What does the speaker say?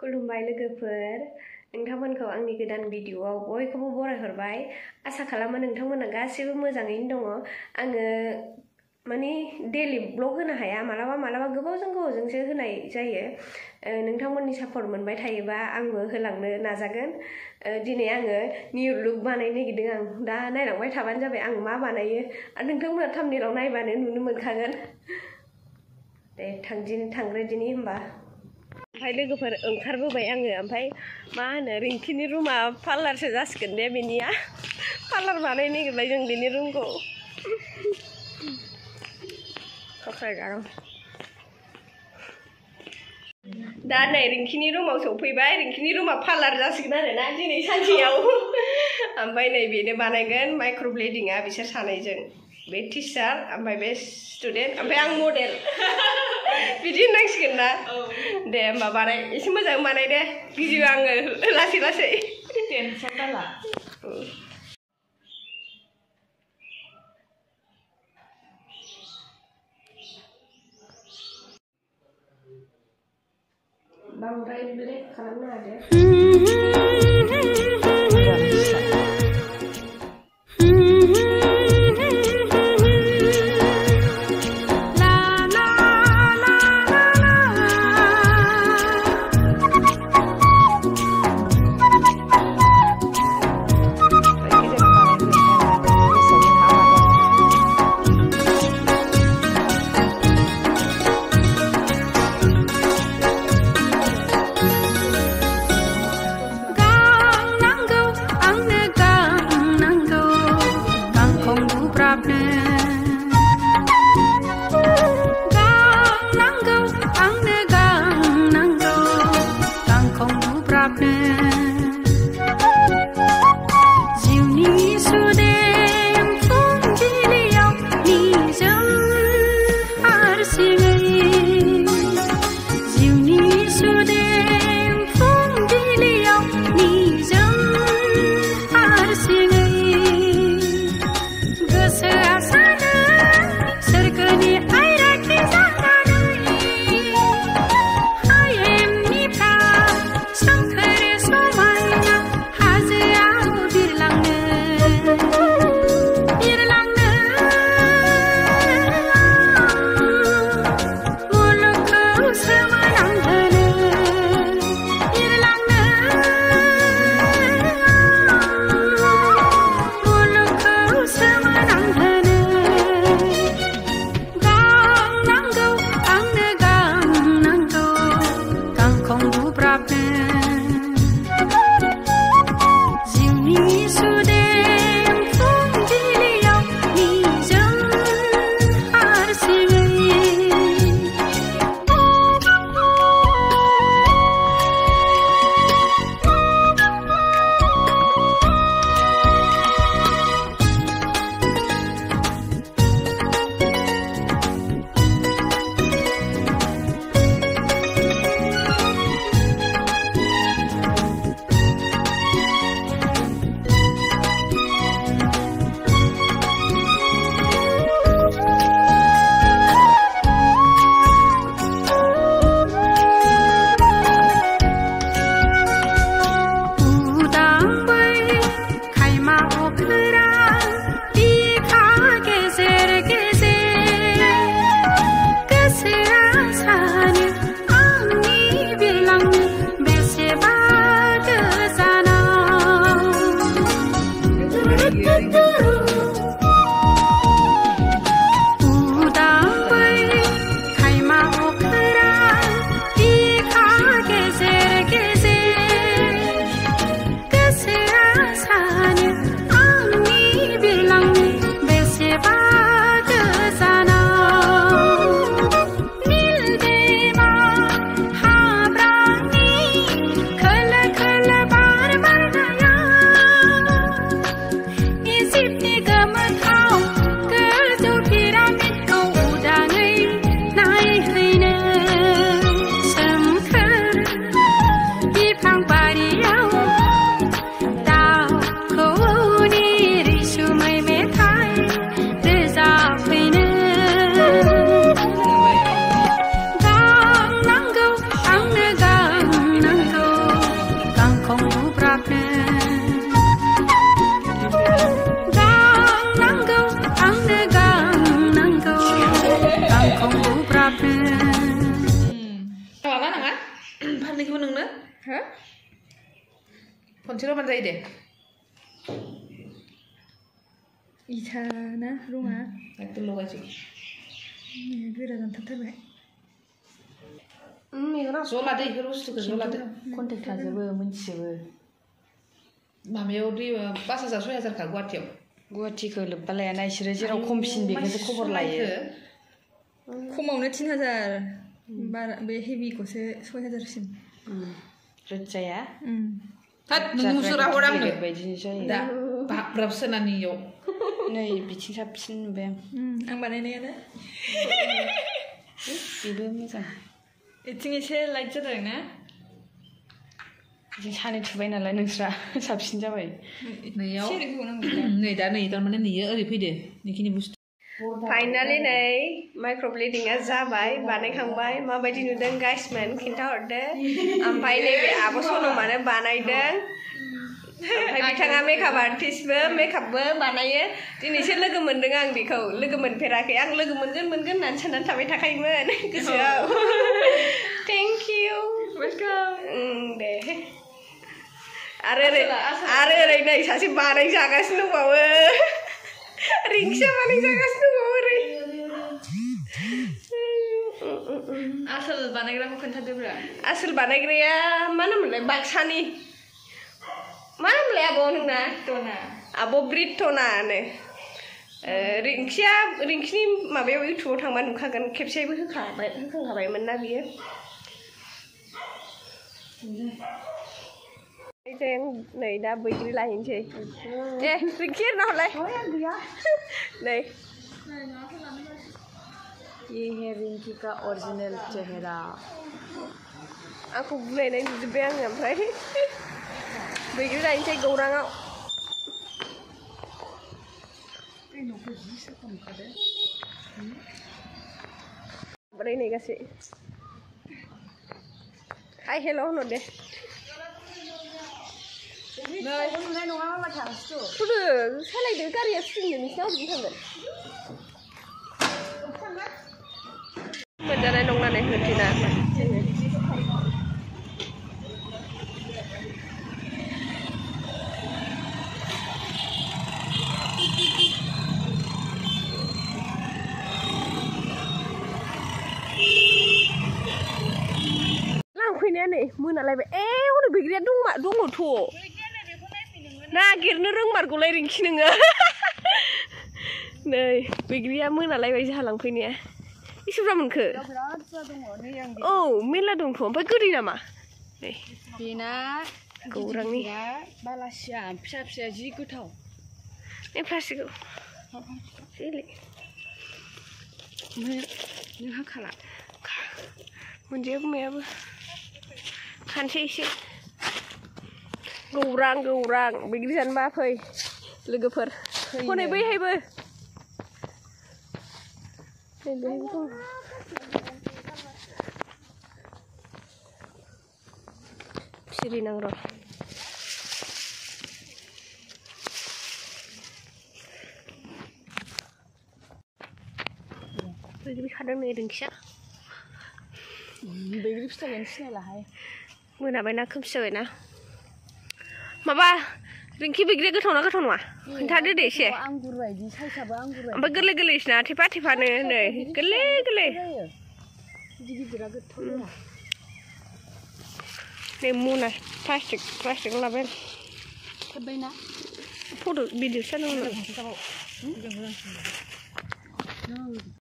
खुलुमबाय लोगोफोर नोंथांमोनखौ आंनि गोदान भिडिअआव बयखौबो बरायहरबाय आसा खालामो नोंथांमोना गासिबो मोजाङैनो दङ आङो माने डेली ब्लग होनो हाया मालाबा गोबावजोंसो होनाय जायो नोंथांमोननि सापर्ट मोनबाय थायोबा आंबो होलांनो नाजागोन दिनै आङो निउ लुक बानायनो नागिरदों आं दा नायलांबाय थाबानो जाबाय आं मा बानायो आरो नोंथांमोना थाम्बनेइलाव नायबानो नुनो मोनखागोन दे थांग्रोदिनि होमबा ओमफ्राय लोगोफोर ओंखारबोबाय आङो ओमफ्राय मा होनो रिंकिनि रुमा पार्लारसो जासिगोन दे बेनिया पार्लार बानायनो नागिरबाय जों बेनि रुमखौ दा नै रिंकिनि रुमाव सफैबाय रिंकिनि रुमा पार्लार जासिगोन आरोना दिनै सानसेयाव ओमफ्राय नै बेनो बानायगोन माइक्र'ब्लेडिंआ बिसोर सानैजों बे टिचार ओमफ्राय बे स्टुडेन्ट ओमफ्राय आं मडेल बिदि होननांसिगोन ना दे होमबा बानाय एसे मोजां बानाय दे गियो आङो लासै टेनसन दाला बांद्राय ब्लेक खालामनो हादे सानैखौबो नोंनो हो खनसेल' होबानो जायो दे इथा ना रङा एकदम लगायसै गोरा जाथारबाय ज' लादो बेफोर बुस्थुखौ ज' लादो कन्टेक्ट थाजोबो मोनथिजोबो माबायाव 5,000 6,000 गुवाहाटियाव गुवाहाटिखौ लोब्बा लायाना इसोरो जेराव खमसिन बेखौसो खबर लायो खमावनो 3,000 बारा बे हेभिखौसो 6,000सिम रोजाया हात नों मुसुरा हर आंनो बायदिनो जायो दा बाब्राब सोनानियाव नै बिथिं साबसिन नुबाय आं बानायनायानो बेबो मोजां इथिं एसे लाइट जादों ना बिदिनो सानै थुबाय नालाय नोंस्रा साबसिन जाबाय नैयाव नै दा नै थारमाने नैयो ओरै फैदो नैखिनि बुस्थु फाइनालि नै माइक्र'ब्लेडिंआ जाबाय बानायखांबाय माबायदि नुदों गाइसमोन खिन्थाहरदो ओमफ्राय नैबे आब' सनमानो बानायदों ओमफ्राय बिथाङा मेकआप आर्टिस्टबो मेकआपबो बानायो दिनैसो लोगो मोनदों आं बेखौ लोगो मोनफेराखै आं लोगो मोनगोन होननानै साननानै थाबाय थाखायोमोन गोसोआव थेंक इउ वेलकाम दे आरो ओरै नै सासे बानायजागासिनो दंबावो रिक्सा बानायजागासिनो दंबावो ओरै आसोल बानायग्राखौ खोन्थादोब्रा आसोल बानायग्राया मा नाममोनलाय बाक्सानि मा नामलाय आब' नोंना आब' ब्रिटनानो रिंखिनि माबायाव इउटुबाव थांबा नुखागोन खेबसेबो होखांखाबायमोन ना बियो जों नै दा बैग्रि लायनोसै दे रिंखि एरना हरलाय नै ये है रिंकी का ओरिजिनल चेहरा आंखौ बुलायनाय नुजोब्बाय आङो ओमफ्राय बैग्रि लायनोसै गौराङाव ओमफ्राय नै गासै हाय हेल' होनो दे नुनाय नङा मामा थांसै थुदो सालायदो गारिया स्टिंनो नोंसिना हरजों थांगोन मोनजानाय नंला नै होथेना लांफैनाया नै मोनालायबाय हनै बैग्रिया दङथ' नागिरनो रोंमारगौलाय रिंखि नोङो नै बैग्रिया मोनालायबाय जोंहा लांफैनाया बेसेबां मोनखो औ मेरला दंथ' ओमफ्राय गोदै नामा नै बेना गौरांनि बालासिया फिसा फिसा जि गोथाव नै प्लास्टिकआव नों हाखाला मोनजायाबो मायाबो खानसै एसे गौरां बैग्रि जानोबा फै लोगोफोर हनै बैहायबो सिरिनां र' बैग्रि खादों नै रिंखिया बैग्रि फिथाइखौनो सिनायलाहाय मोनाबायना खोमसि जाबायना माबा रिंखि बैग्रिया गोथावना गोथाव नङा खोन्थादो दे एसे आंगुर बायदि साइसाबो आंगुर बायदि ओमफ्राय गोरलै गोरलैसोना थेफानो नै गोरलै गिदिरा गोथाव नै मना प्लास्टिक लाबाय खेबबायना फट' भिडिअ'